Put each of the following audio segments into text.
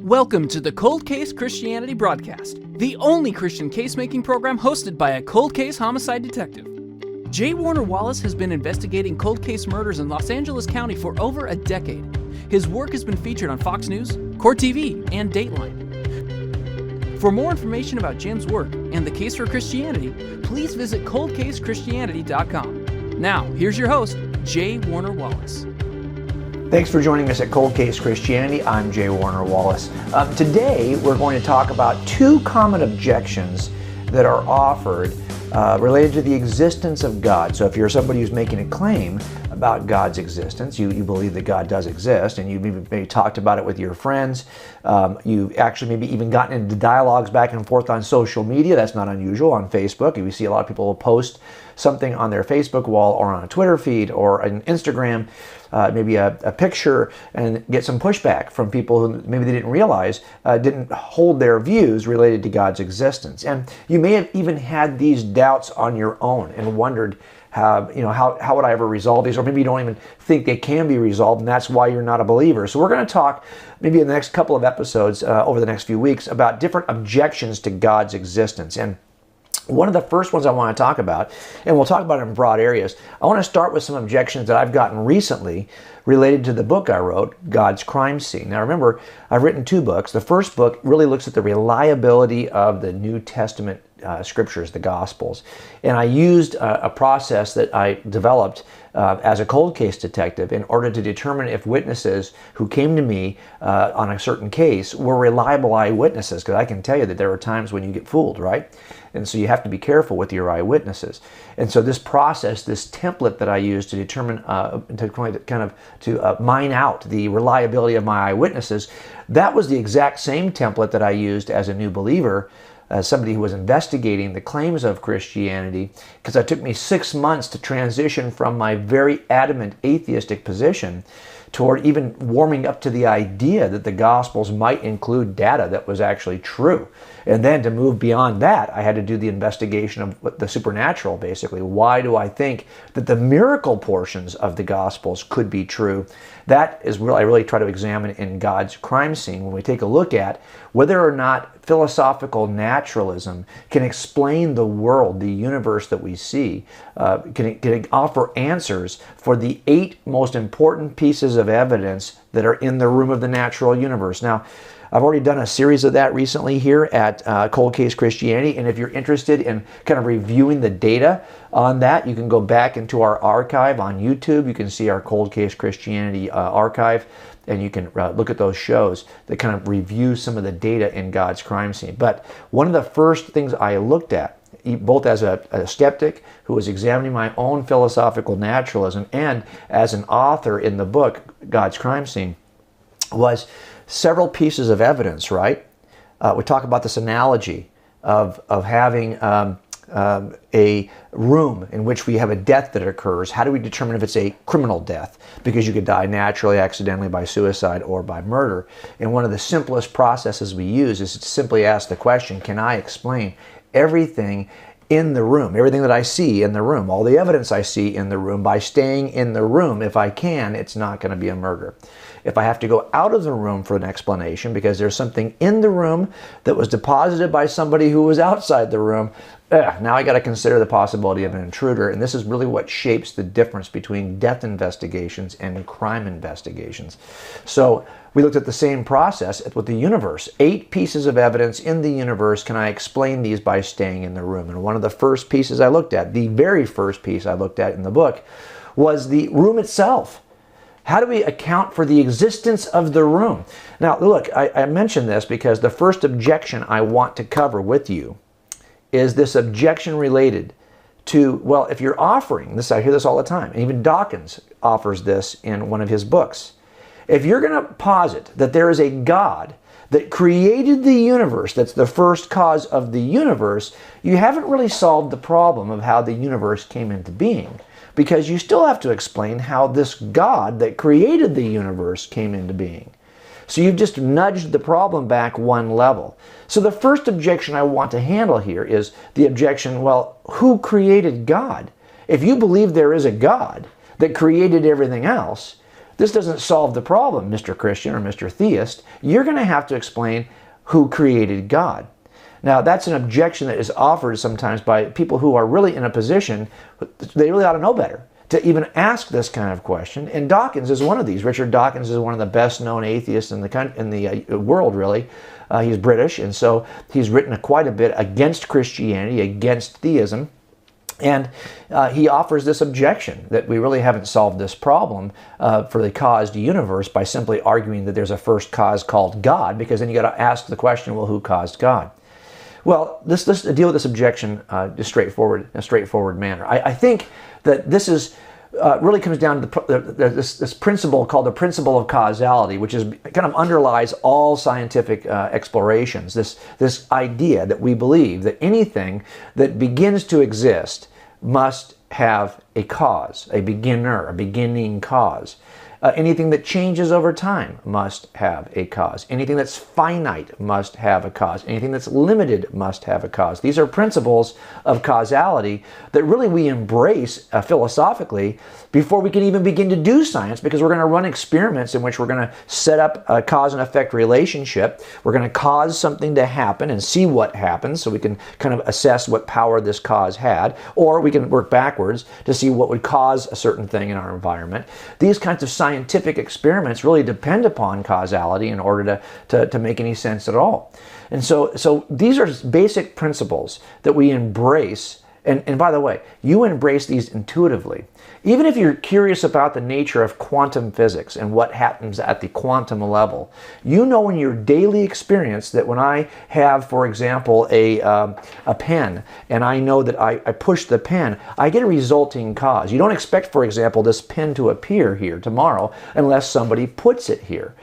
Welcome to the Cold Case Christianity broadcast, the only Christian case-making program hosted by a cold case homicide detective. J. Warner Wallace has been investigating cold case murders in Los Angeles County for over a decade. His work has been featured on Fox News, Court TV, and Dateline. For more information about Jim's work and the case for Christianity, please visit coldcasechristianity.com. Now, here's your host, J. Warner Wallace. Thanks for joining us at Cold Case Christianity. I'm J. Warner Wallace. Today, we're going to talk about two common objections that are offered related to the existence of God. So if you're somebody who's making a claim about God's existence, you believe that God does exist, and you've maybe talked about it with your friends, you've actually maybe even gotten into dialogues back and forth on social media. That's not unusual on Facebook. We see a lot of people will post something on their Facebook wall or on a Twitter feed or an Instagram, maybe a picture, and get some pushback from people who maybe they didn't realize didn't hold their views related to God's existence. And you may have even had these doubts on your own and wondered, how would I ever resolve these? Or maybe you don't even think they can be resolved, and that's why you're not a believer. So we're going to talk maybe in the next couple of episodes over the next few weeks about different objections to God's existence. And one of the first ones I want to talk about, and we'll talk about it in broad areas, I want to start with some objections that I've gotten recently related to the book I wrote, God's Crime Scene. Now remember, I've written two books. The first book really looks at the reliability of the New Testament scriptures, the Gospels. And I used a process that I developed as a cold case detective in order to determine if witnesses who came to me on a certain case were reliable eyewitnesses, because I can tell you that there are times when you get fooled, right? And so you have to be careful with your eyewitnesses. And so this process, this template that I use to determine, to mine out the reliability of my eyewitnesses, that was the exact same template that I used as a new believer, as somebody who was investigating the claims of Christianity, because it took me 6 months to transition from my very adamant atheistic position toward even warming up to the idea that the Gospels might include data that was actually true. And then to move beyond that, I had to do the investigation of the supernatural, basically. Why do I think that the miracle portions of the Gospels could be true? That is what I really try to examine in God's Crime Scene when we take a look at whether or not philosophical naturalism can explain the world, the universe that we see, can offer answers for the 8 most important pieces of evidence that are in the room of the natural universe. Now, I've already done a series of that recently here at Cold Case Christianity, and if you're interested in kind of reviewing the data on that, you can go back into our archive on YouTube. You can see our Cold Case Christianity archive, and you can look at those shows that kind of review some of the data in God's Crime Scene. But one of the first things I looked at, both as a skeptic who was examining my own philosophical naturalism and as an author in the book, God's Crime Scene, was several pieces of evidence, right? We talk about this analogy of having a room in which we have a death that occurs. How do we determine if it's a criminal death? Because you could die naturally, accidentally, by suicide, or by murder. And one of the simplest processes we use is to simply ask the question, can I explain everything in the room, everything that I see in the room, all the evidence I see in the room, by staying in the room? If I can, it's not going to be a murder. If I have to go out of the room for an explanation because there's something in the room that was deposited by somebody who was outside the room, now I got to consider the possibility of an intruder. And this is really what shapes the difference between death investigations and crime investigations. So we looked at the same process with the universe. 8 pieces of evidence in the universe. Can I explain these by staying in the room? And one of the first pieces I looked at, the very first piece I looked at in the book, was the room itself. How do we account for the existence of the room? Now, look, I mention this because the first objection I want to cover with you is this objection related to, well, if you're offering this, I hear this all the time, and even Dawkins offers this in one of his books. If you're going to posit that there is a God that created the universe, that's the first cause of the universe, you haven't really solved the problem of how the universe came into being, because you still have to explain how this God that created the universe came into being. So you've just nudged the problem back one level. So the first objection I want to handle here is the objection, well, who created God? If you believe there is a God that created everything else, this doesn't solve the problem, Mr. Christian or Mr. Theist. You're going to have to explain who created God. Now, that's an objection that is offered sometimes by people who are really in a position, they really ought to know better, to even ask this kind of question. And Dawkins is one of these. Richard Dawkins is one of the best-known atheists in the world, really. He's British, and so he's written quite a bit against Christianity, against theism. And he offers this objection that we really haven't solved this problem for the caused universe by simply arguing that there's a first cause called God, because then you got to ask the question, well, who caused God? Well, let's deal with this objection in a straightforward manner. I think that this is really comes down to this principle called the Principle of Causality, which is kind of underlies all scientific explorations. This idea that we believe that anything that begins to exist must have a cause, a beginning cause. Anything that changes over time must have a cause. Anything that's finite must have a cause. Anything that's limited must have a cause. These are principles of causality that really we embrace philosophically before we can even begin to do science, because we're going to run experiments in which we're going to set up a cause and effect relationship. We're going to cause something to happen and see what happens so we can kind of assess what power this cause had, or we can work backwards to see what would cause a certain thing in our environment. These kinds of scientific experiments really depend upon causality in order to make any sense at all. And so these are basic principles that we embrace. And by the way, you embrace these intuitively. Even if you're curious about the nature of quantum physics and what happens at the quantum level, you know in your daily experience that when I have, for example, a pen, and I know that I push the pen, I get a resulting cause. You don't expect, for example, this pen to appear here tomorrow unless somebody puts it here.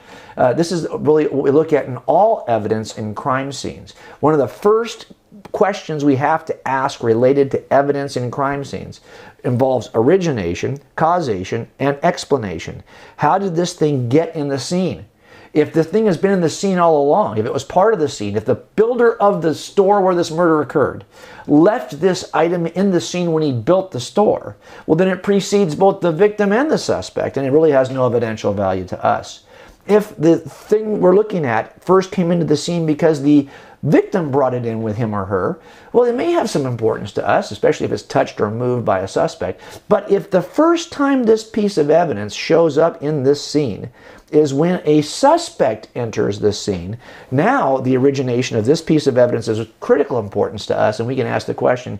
This is really what we look at in all evidence in crime scenes. One of the first questions we have to ask related to evidence in crime scenes involves origination, causation, and explanation. How did this thing get in the scene? If the thing has been in the scene all along, if it was part of the scene, if the builder of the store where this murder occurred left this item in the scene when he built the store, well, then it precedes both the victim and the suspect, and it really has no evidential value to us. If the thing we're looking at first came into the scene because the victim brought it in with him or her, well, it may have some importance to us, especially if it's touched or moved by a suspect. But if the first time this piece of evidence shows up in this scene is when a suspect enters this scene, now the origination of this piece of evidence is of critical importance to us, and we can ask the question,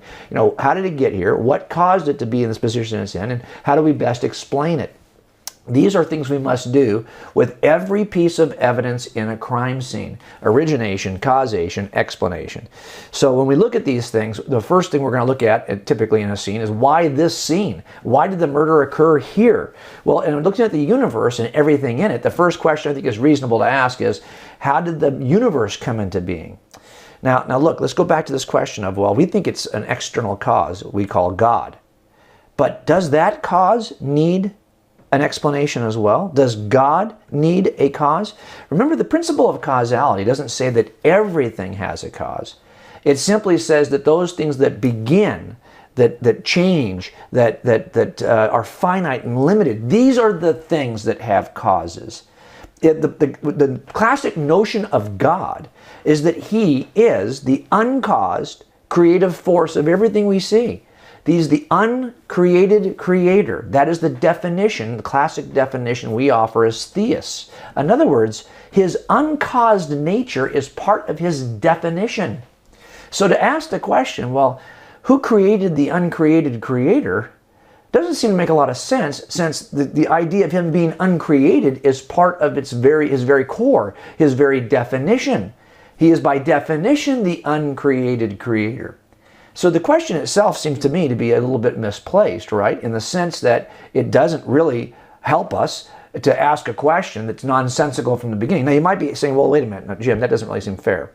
how did it get here? What caused it to be in this position it's in? And how do we best explain it? These are things we must do with every piece of evidence in a crime scene: origination, causation, explanation. So when we look at these things, the first thing we're going to look at typically in a scene is why this scene? Why did the murder occur here? Well, and looking at the universe and everything in it, the first question I think is reasonable to ask is, how did the universe come into being? Now look, let's go back to this question of, well, we think it's an external cause we call God. But does that cause need an explanation as well? Does God need a cause? Remember, the principle of causality doesn't say that everything has a cause. It simply says that those things that begin, that change, that are finite and limited, these are the things that have causes. The classic notion of God is that He is the uncaused creative force of everything we see. He's the uncreated creator. That is the definition, the classic definition we offer as theists. In other words, His uncaused nature is part of His definition. So to ask the question, well, who created the uncreated creator, doesn't seem to make a lot of sense, since the idea of Him being uncreated is part of his very core, His very definition. He is by definition the uncreated creator. So the question itself seems to me to be a little bit misplaced, right? In the sense that it doesn't really help us to ask a question that's nonsensical from the beginning. Now you might be saying, well, wait a minute, no, Jim, that doesn't really seem fair.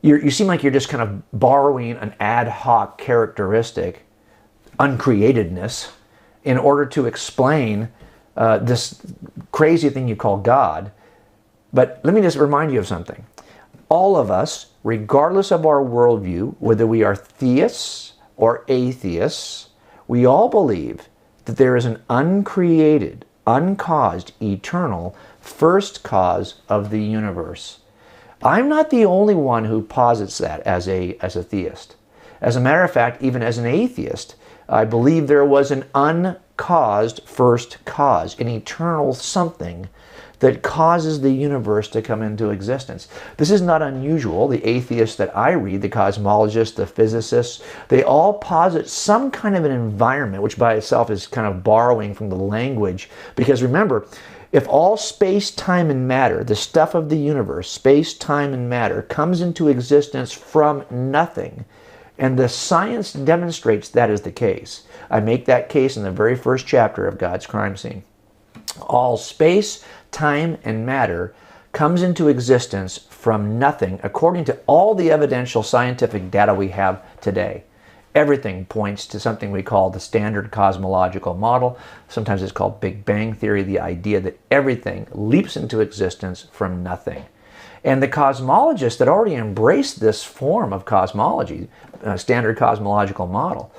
You seem like you're just kind of borrowing an ad hoc characteristic, uncreatedness, in order to explain this crazy thing you call God. But let me just remind you of something. All of us, regardless of our worldview, whether we are theists or atheists, we all believe that there is an uncreated, uncaused, eternal, first cause of the universe. I'm not the only one who posits that as a theist. As a matter of fact, even as an atheist, I believe there was an uncaused first cause, an eternal something that causes the universe to come into existence. This is not unusual. The atheists that I read, the cosmologists, the physicists, they all posit some kind of an environment, which by itself is kind of borrowing from the language. Because remember, if all space, time, and matter, the stuff of the universe, space, time, and matter, comes into existence from nothing, and the science demonstrates that is the case. I make that case in the very first chapter of God's Crime Scene. All space, time, and matter comes into existence from nothing according to all the evidential scientific data we have today. Everything points to something we call the standard cosmological model. Sometimes it's called Big Bang Theory, the idea that everything leaps into existence from nothing. And the cosmologists that already embraced this form of cosmology, standard cosmological model,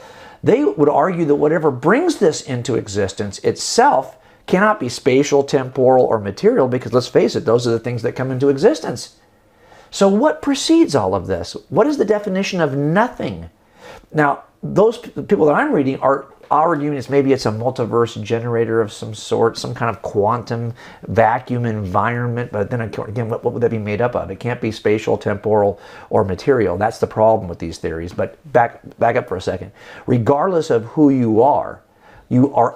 they would argue that whatever brings this into existence itself cannot be spatial, temporal, or material, because let's face it, those are the things that come into existence. So what precedes all of this? What is the definition of nothing? Now, those people that I'm reading are arguing maybe it's a multiverse generator of some sort, some kind of quantum vacuum environment, but then again, what would that be made up of? It can't be spatial, temporal, or material. That's the problem with these theories. But back up for a second. Regardless of who you are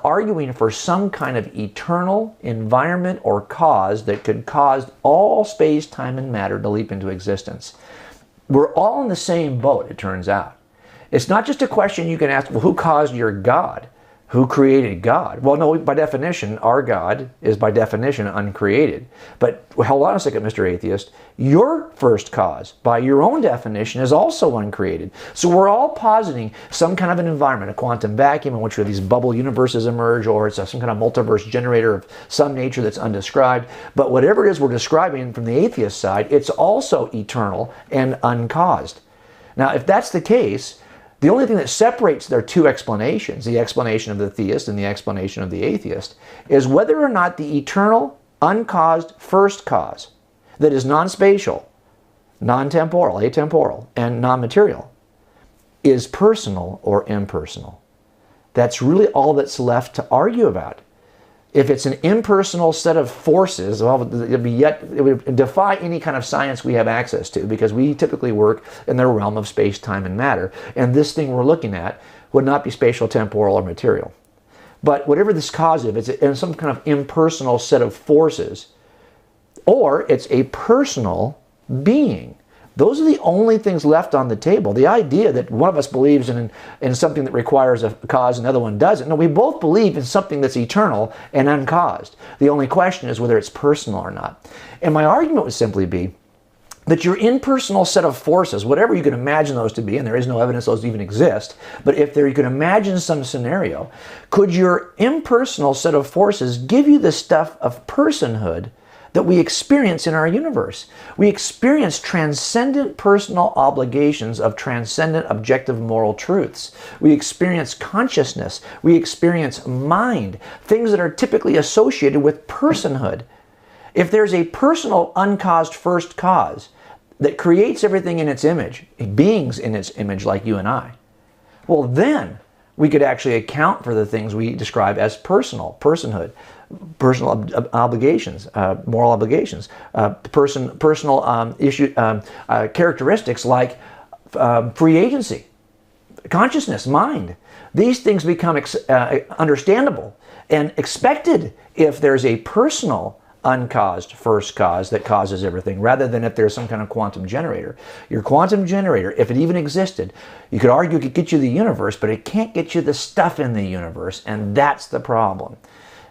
arguing for some kind of eternal environment or cause that could cause all space, time, and matter to leap into existence. We're all in the same boat, it turns out. It's not just a question you can ask, well, who caused your God? Who created God? Well, no, by definition, our God is by definition uncreated. But hold on a second, Mr. Atheist. Your first cause, by your own definition, is also uncreated. So we're all positing some kind of an environment, a quantum vacuum in which these bubble universes emerge, or it's some kind of multiverse generator of some nature that's undescribed. But whatever it is we're describing from the atheist side, it's also eternal and uncaused. Now, if that's the case, the only thing that separates their two explanations, the explanation of the theist and the explanation of the atheist, is whether or not the eternal, uncaused first cause that is non-spatial, non-temporal, atemporal, and non-material is personal or impersonal. That's really all that's left to argue about. If it's an impersonal set of forces, well, it would defy any kind of science we have access to, because we typically work in the realm of space, time, and matter. And this thing we're looking at would not be spatial, temporal, or material. But whatever this cause is, it's in some kind of impersonal set of forces, or it's a personal being. Those are the only things left on the table. The idea that one of us believes in something that requires a cause and the other one doesn't. No, we both believe in something that's eternal and uncaused. The only question is whether it's personal or not. And my argument would simply be that your impersonal set of forces, whatever you can imagine those to be, and there is no evidence those even exist, but if you can imagine some scenario, could your impersonal set of forces give you the stuff of personhood that we experience in our universe? We experience transcendent personal obligations of transcendent objective moral truths. We experience consciousness. We experience mind, things that are typically associated with personhood. If there's a personal uncaused first cause that creates everything in its image, beings in its image like you and I, well then we could actually account for the things we describe as personhood, personal obligations, moral obligations, personal characteristics like free agency, consciousness, mind. These things become understandable and expected if there's a personal uncaused first cause that causes everything, rather than if there's some kind of quantum generator. Your quantum generator, if it even existed, you could argue it could get you the universe, but it can't get you the stuff in the universe, and that's the problem.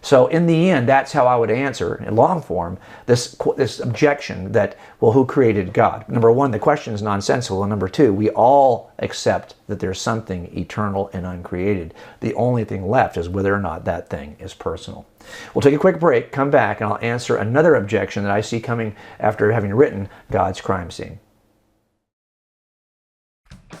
So in the end, that's how I would answer, in long form, this objection that, well, who created God? Number one, the question is nonsensical. And number two, we all accept that there's something eternal and uncreated. The only thing left is whether or not that thing is personal. We'll take a quick break, come back, and I'll answer another objection that I see coming after having written God's Crime Scene.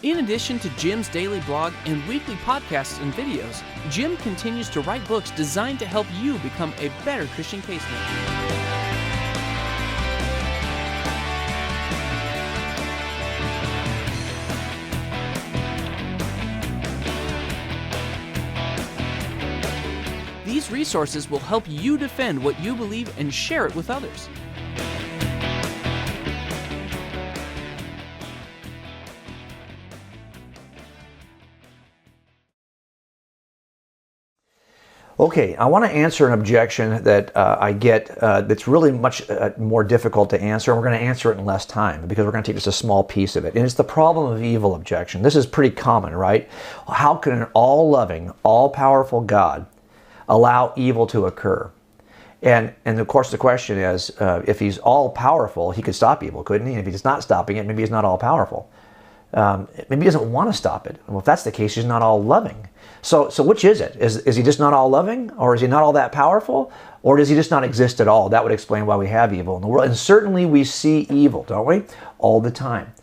In addition to Jim's daily blog and weekly podcasts and videos, Jim continues to write books designed to help you become a better Christian case manager. These resources will help you defend what you believe and share it with others. Okay, I want to answer an objection that I get that's really much more difficult to answer, and we're going to answer it in less time because we're going to take just a small piece of it. And it's the problem of evil objection. This is pretty common, right? How can an all-loving, all-powerful God allow evil to occur? And of course the question is, if he's all-powerful, he could stop evil, couldn't he? And if he's not stopping it, maybe he's not all-powerful. Maybe he doesn't want to stop it. Well, if that's the case, he's not all-loving. So which is it? Is he just not all-loving? Or is he not all that powerful? Or does he just not exist at all? That would explain why we have evil in the world. And certainly we see evil, don't we? All the time.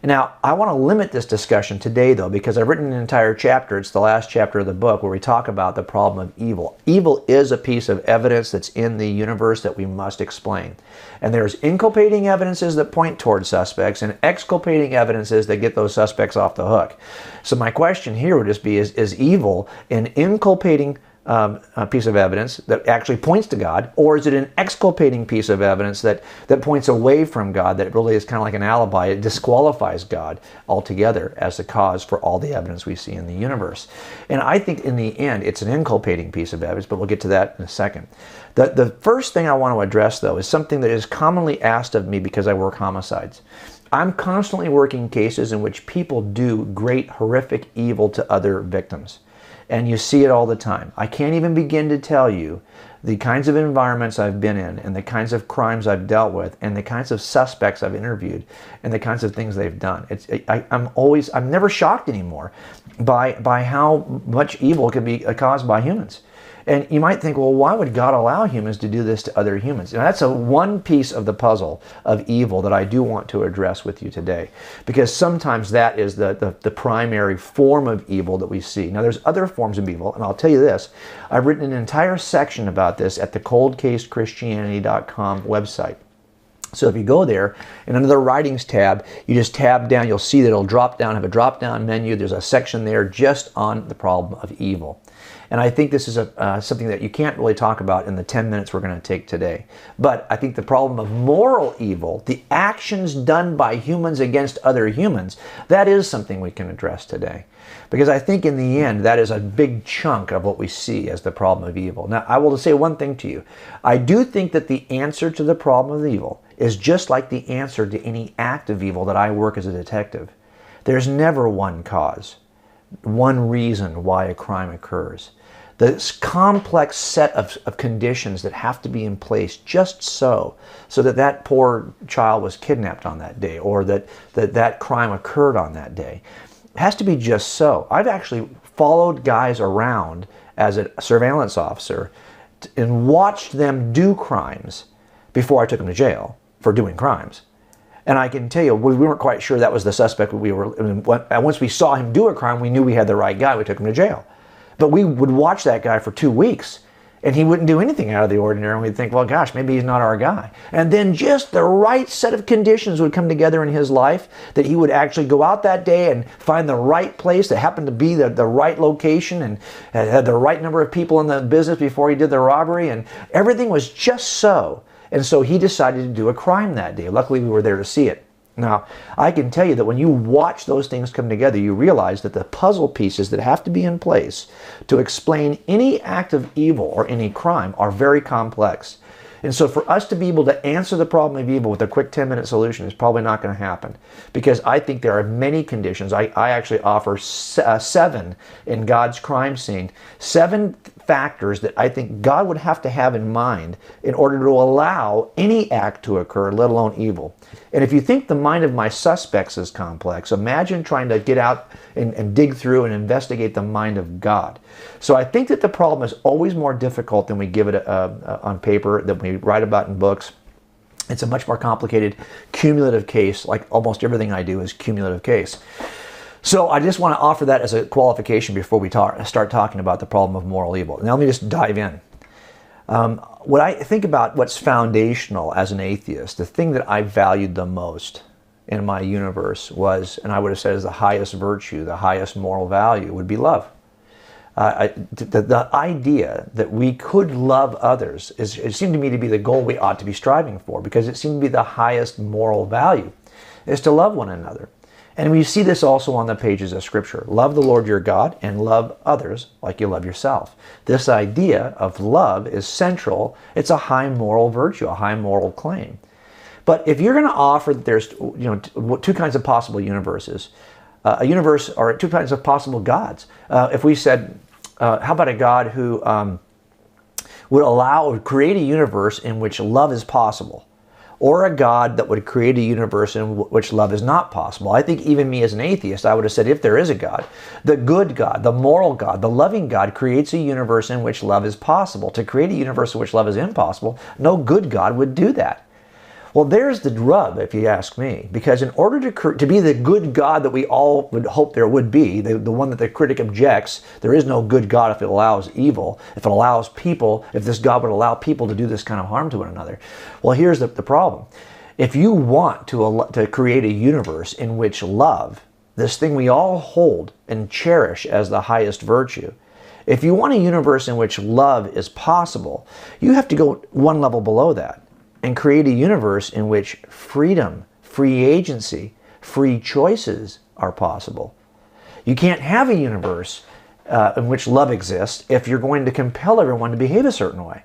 Now, I want to limit this discussion today, though, because I've written an entire chapter. It's the last chapter of the book where we talk about the problem of evil. Evil is a piece of evidence that's in the universe that we must explain. And there's inculpating evidences that point towards suspects and exculpating evidences that get those suspects off the hook. So my question here would just be, is evil an inculpating a piece of evidence that actually points to God, or is it an exculpating piece of evidence that points away from God, that really is kind of like an alibi? It disqualifies God altogether as the cause for all the evidence we see in the universe. And I think in the end, it's an inculpating piece of evidence, but we'll get to that in a second. The first thing I want to address, though, is something that is commonly asked of me because I work homicides. I'm constantly working cases in which people do great, horrific evil to other victims. And you see it all the time. I can't even begin to tell you the kinds of environments I've been in and the kinds of crimes I've dealt with and the kinds of suspects I've interviewed and the kinds of things they've done. I'm never shocked anymore by how much evil can be caused by humans. And you might think, well, why would God allow humans to do this to other humans? Now, that's one piece of the puzzle of evil that I do want to address with you today, because sometimes that is the primary form of evil that we see. Now, there's other forms of evil, and I'll tell you this. I've written an entire section about this at the coldcasechristianity.com website. So if you go there, and under the Writings tab, you just tab down, you'll see that it'll drop down, have a drop-down menu. There's a section there just on the problem of evil. And I think this is something that you can't really talk about in the 10 minutes we're going to take today. But I think the problem of moral evil, the actions done by humans against other humans, that is something we can address today. Because I think in the end, that is a big chunk of what we see as the problem of evil. Now, I will just say one thing to you. I do think that the answer to the problem of evil is just like the answer to any act of evil that I work as a detective. There's never one cause, one reason why a crime occurs. This complex set of conditions that have to be in place just so that poor child was kidnapped on that day, or that crime occurred on that day. It has to be just so. I've actually followed guys around as a surveillance officer and watched them do crimes before I took them to jail for doing crimes. And I can tell you, we weren't quite sure that was the suspect. Once we saw him do a crime, we knew we had the right guy. We took him to jail. But we would watch that guy for 2 weeks, and he wouldn't do anything out of the ordinary, and we'd think, well, gosh, maybe he's not our guy. And then just the right set of conditions would come together in his life that he would actually go out that day and find the right place that happened to be the right location and had the right number of people in the business before he did the robbery, and everything was just so. And so he decided to do a crime that day. Luckily, we were there to see it. Now, I can tell you that when you watch those things come together, you realize that the puzzle pieces that have to be in place to explain any act of evil or any crime are very complex. And so for us to be able to answer the problem of evil with a quick 10-minute solution is probably not going to happen, because I think there are many conditions. I actually offer 7 in God's crime scene, 7 factors that I think God would have to have in mind in order to allow any act to occur, let alone evil. And if you think the mind of my suspects is complex, imagine trying to get out and dig through and investigate the mind of God. So I think that the problem is always more difficult than we give it on paper, than we write about in books. It's a much more complicated, cumulative case, like almost everything I do is cumulative case. So I just want to offer that as a qualification before we start talking about the problem of moral evil. Now let me just dive in. What I think about what's foundational as an atheist, the thing that I valued the most in my universe was, and I would have said is the highest virtue, the highest moral value, would be love. The idea that we could love others, it seemed to me to be the goal we ought to be striving for, because it seemed to be the highest moral value, is to love one another. And we see this also on the pages of Scripture. Love the Lord your God and love others like you love yourself. This idea of love is central. It's a high moral virtue, a high moral claim. But if you're going to offer that there's two kinds of possible universes, a universe or two kinds of possible gods. If we said, how about a God who would create a universe in which love is possible? Or a God that would create a universe in which love is not possible. I think even me as an atheist, I would have said if there is a God, the good God, the moral God, the loving God creates a universe in which love is possible. To create a universe in which love is impossible, no good God would do that. Well, there's the rub, if you ask me, because in order to be the good God that we all would hope there would be, the one that the critic objects, there is no good God if it allows evil, if it allows people, if this God would allow people to do this kind of harm to one another. Well, here's the problem. If you want to create a universe in which love, this thing we all hold and cherish as the highest virtue, if you want a universe in which love is possible, you have to go one level below that and create a universe in which freedom, free agency, free choices are possible. You can't have a universe in which love exists if you're going to compel everyone to behave a certain way.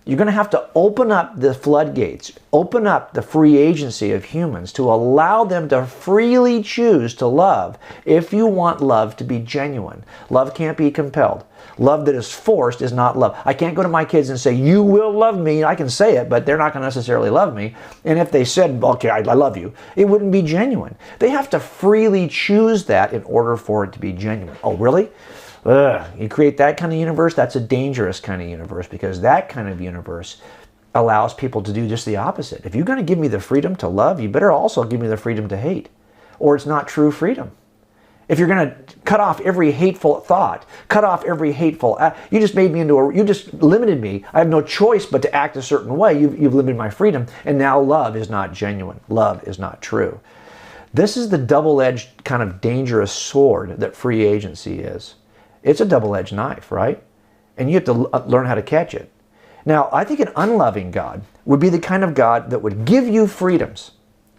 You're going to have to open up the floodgates, open up the free agency of humans to allow them to freely choose to love if you want love to be genuine. Love can't be compelled. Love that is forced is not love. I can't go to my kids and say, you will love me. I can say it, but they're not going to necessarily love me. And if they said, okay, I love you, it wouldn't be genuine. They have to freely choose that in order for it to be genuine. Oh, really? You create that kind of universe, that's a dangerous kind of universe, because that kind of universe allows people to do just the opposite. If you're going to give me the freedom to love, you better also give me the freedom to hate, or it's not true freedom. If you're going to cut off every hateful thought, cut off every hateful act, you just made me you just limited me. I have no choice but to act a certain way. You've limited my freedom, and now love is not genuine. Love is not true. This is the double-edged kind of dangerous sword that free agency is. It's a double-edged knife, right? And you have to learn how to catch it. Now, I think an unloving God would be the kind of God that would give you freedoms,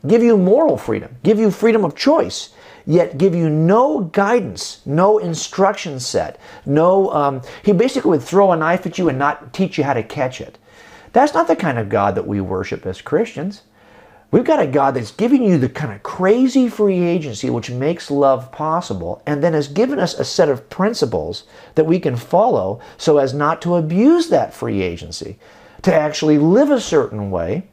give you moral freedom, give you freedom of choice, yet give you no guidance, no instruction set, he basically would throw a knife at you and not teach you how to catch it. That's not the kind of God that we worship as Christians. We've got a God that's giving you the kind of crazy free agency which makes love possible, and then has given us a set of principles that we can follow so as not to abuse that free agency, to actually live a certain way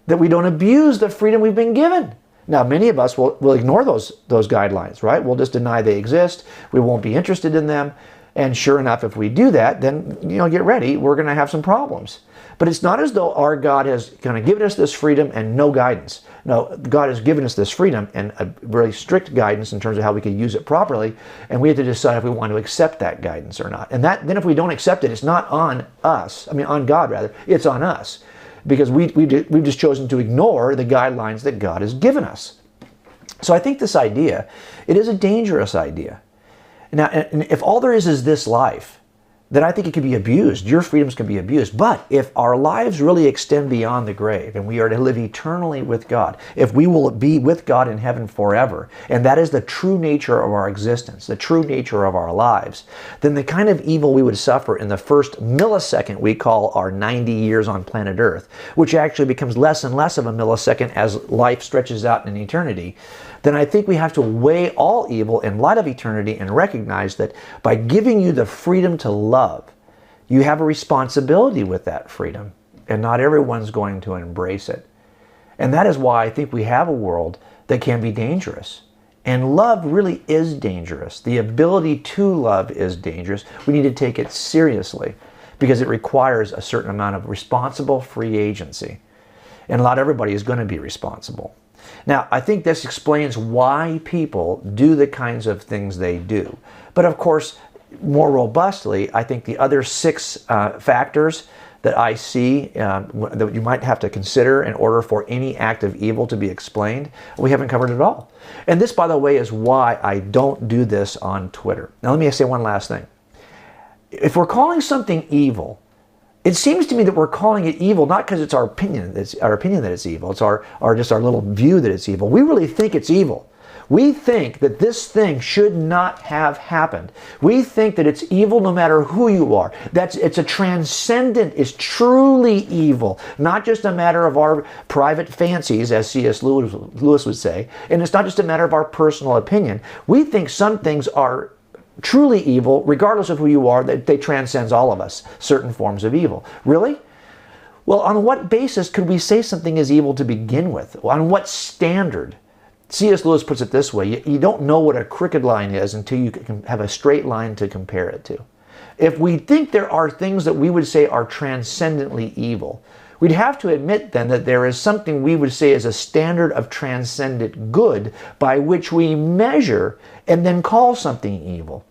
that we don't abuse the freedom we've been given. Now, many of us will ignore those guidelines, right? We'll just deny they exist. We won't be interested in them. And sure enough, if we do that, then, get ready. We're going to have some problems. But it's not as though our God has kind of given us this freedom and no guidance. No, God has given us this freedom and a very strict guidance in terms of how we can use it properly. And we have to decide if we want to accept that guidance or not. And then if we don't accept it, it's not on us. On God, rather. It's on us. Because we've just chosen to ignore the guidelines that God has given us. So I think this idea, it is a dangerous idea. Now, and if all there is this life, then I think it can be abused. Your freedoms can be abused. But if our lives really extend beyond the grave and we are to live eternally with God, if we will be with God in heaven forever, and that is the true nature of our existence, the true nature of our lives, then the kind of evil we would suffer in the first millisecond we call our 90 years on planet Earth, which actually becomes less and less of a millisecond as life stretches out in eternity, then I think we have to weigh all evil in light of eternity and recognize that by giving you the freedom to love, you have a responsibility with that freedom, and not everyone's going to embrace it. And that is why I think we have a world that can be dangerous. And love really is dangerous. The ability to love is dangerous. We need to take it seriously because it requires a certain amount of responsible free agency. And not everybody is going to be responsible. Now, I think this explains why people do the kinds of things they do. But of course, more robustly, I think the other 6 factors that I see that you might have to consider in order for any act of evil to be explained, we haven't covered at all. And this, by the way, is why I don't do this on Twitter. Now, let me say one last thing. If we're calling something evil, it seems to me that we're calling it evil not because it's our opinion. It's our opinion that it's evil. It's just our little view that it's evil. We really think it's evil. We think that this thing should not have happened. We think that it's evil no matter who you are. It's a transcendent, it's truly evil, not just a matter of our private fancies, as C.S. Lewis would say, and it's not just a matter of our personal opinion. We think some things are truly evil, regardless of who you are, that they transcend all of us, certain forms of evil. Really? Well, on what basis could we say something is evil to begin with? On what standard? C.S. Lewis puts it this way, you don't know what a crooked line is until you can have a straight line to compare it to. If we think there are things that we would say are transcendently evil, we'd have to admit then that there is something we would say is a standard of transcendent good by which we measure and then call something evil.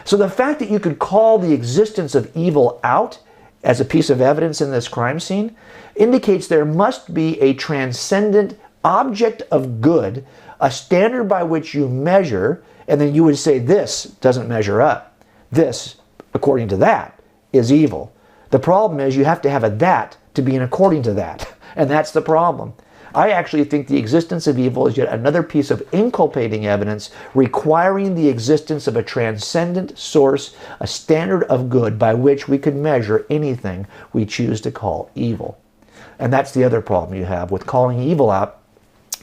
So the fact that you could call the existence of evil out as a piece of evidence in this crime scene indicates there must be a transcendent object of good, a standard by which you measure, and then you would say this doesn't measure up. This, according to that, is evil. The problem is you have to have a that to be an according to that, and that's the problem. I actually think the existence of evil is yet another piece of inculpating evidence requiring the existence of a transcendent source, a standard of good by which we could measure anything we choose to call evil. And that's the other problem you have with calling evil out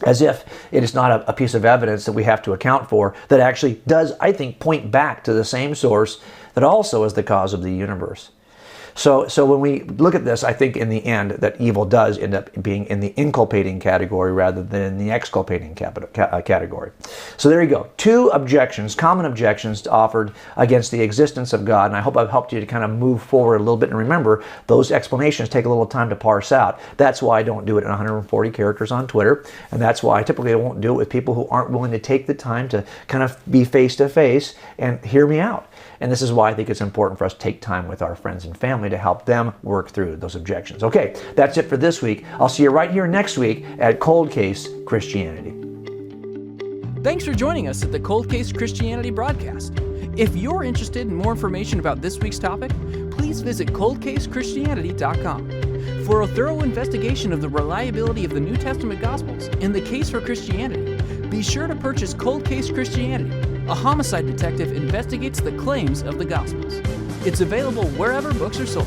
as if it is not a piece of evidence that we have to account for that actually does, I think, point back to the same source that also is the cause of the universe. So when we look at this, I think in the end that evil does end up being in the inculpating category rather than in the exculpating category. So there you go. 2 objections, common objections offered against the existence of God. And I hope I've helped you to kind of move forward a little bit. And remember, those explanations take a little time to parse out. That's why I don't do it in 140 characters on Twitter. And that's why I typically won't do it with people who aren't willing to take the time to kind of be face to face and hear me out. And this is why I think it's important for us to take time with our friends and family to help them work through those objections. Okay, that's it for this week. I'll see you right here next week at Cold Case Christianity. Thanks for joining us at the Cold Case Christianity broadcast. If you're interested in more information about this week's topic, please visit coldcasechristianity.com. For a thorough investigation of the reliability of the New Testament Gospels and the case for Christianity, be sure to purchase Cold Case Christianity. A homicide detective investigates the claims of the Gospels. It's available wherever books are sold.